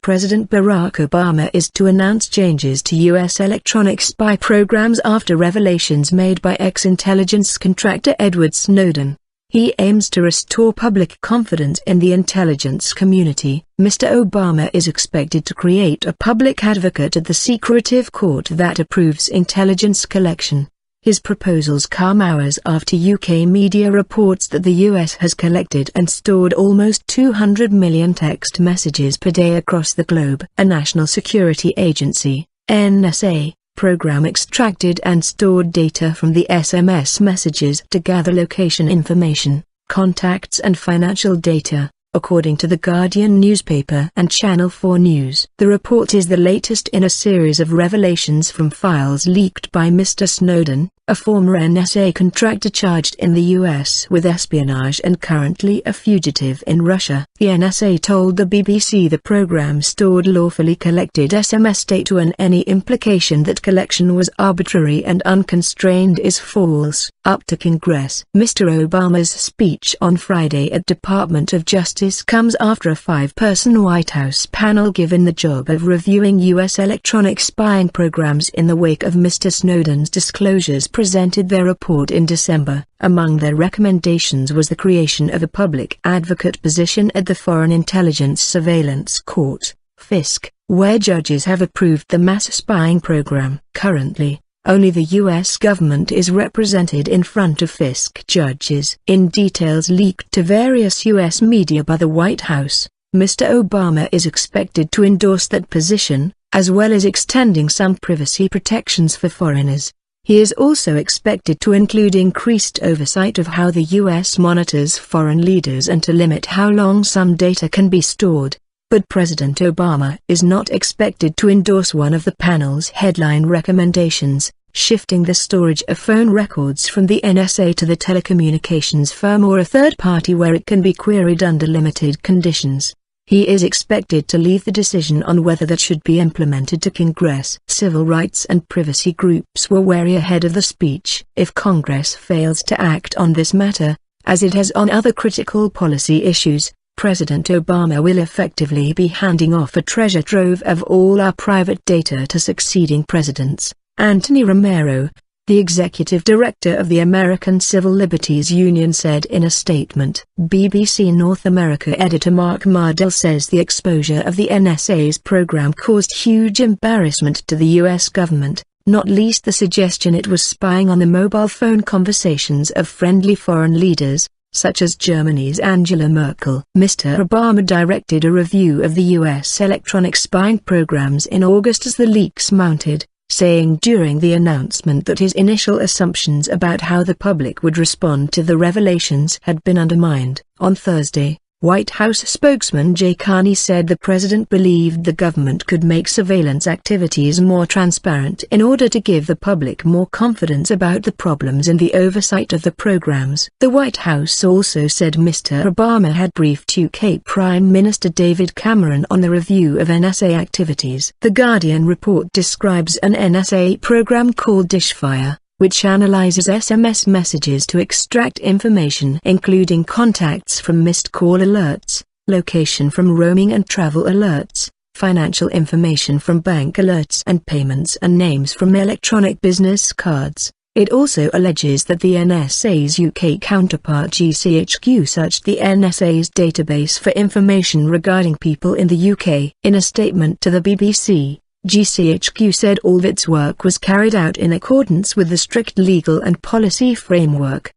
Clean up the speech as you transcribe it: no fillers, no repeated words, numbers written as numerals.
President Barack Obama is to announce changes to U.S. electronic spy programs after revelations made by ex-intelligence contractor Edward Snowden. He aims to restore public confidence in the intelligence community. Mr. Obama is expected to create a public advocate at the secretive court that approves intelligence collection. His proposals come hours after UK media reports that the US has collected and stored almost 200 million text messages per day across the globe. A national security agency, NSA, program extracted and stored data from the SMS messages to gather location information, contacts and financial data, according to The Guardian newspaper and Channel 4 News. The report is the latest in a series of revelations from files leaked by Mr. Snowden, a former NSA contractor charged in the US with espionage and currently a fugitive in Russia. The NSA told the BBC the program stored lawfully collected SMS data and any implication that collection was arbitrary and unconstrained is false. Up to Congress. Mr. Obama's speech on Friday at Department of Justice comes after a 5-person White House panel given the job of reviewing U.S. electronic spying programs in the wake of Mr. Snowden's disclosures presented their report in December. Among their recommendations was the creation of a public advocate position at the Foreign Intelligence Surveillance Court, FISC, where judges have approved the mass spying program. Currently, only the U.S. government is represented in front of FISC judges. In details leaked to various U.S. media by the White House, Mr. Obama is expected to endorse that position, as well as extending some privacy protections for foreigners. He is also expected to include increased oversight of how the U.S. monitors foreign leaders and to limit how long some data can be stored. But President Obama is not expected to endorse one of the panel's headline recommendations, shifting the storage of phone records from the NSA to the telecommunications firm or a third party where it can be queried under limited conditions. He is expected to leave the decision on whether that should be implemented to Congress. Civil rights and privacy groups were wary ahead of the speech. If Congress fails to act on this matter, as it has on other critical policy issues, President Obama will effectively be handing off a treasure trove of all our private data to succeeding presidents. Anthony Romero, the executive director of the American Civil Liberties Union, said in a statement. BBC North America editor Mark Mardell says the exposure of the NSA's program caused huge embarrassment to the U.S. government, not least the suggestion it was spying on the mobile phone conversations of friendly foreign leaders, such as Germany's Angela Merkel. Mr. Obama directed a review of the U.S. electronic spying programs in August as the leaks mounted, saying during the announcement that his initial assumptions about how the public would respond to the revelations had been undermined. On Thursday, White House spokesman Jay Carney said the president believed the government could make surveillance activities more transparent in order to give the public more confidence about the problems in the oversight of the programs. The White House also said Mr. Obama had briefed UK Prime Minister David Cameron on the review of NSA activities. The Guardian report describes an NSA program called Dishfire, which analyzes SMS messages to extract information including contacts from missed call alerts, location from roaming and travel alerts, financial information from bank alerts and payments and names from electronic business cards. It also alleges that the NSA's UK counterpart GCHQ searched the NSA's database for information regarding people in the UK. In a statement to the BBC, GCHQ said all of its work was carried out in accordance with the strict legal and policy framework,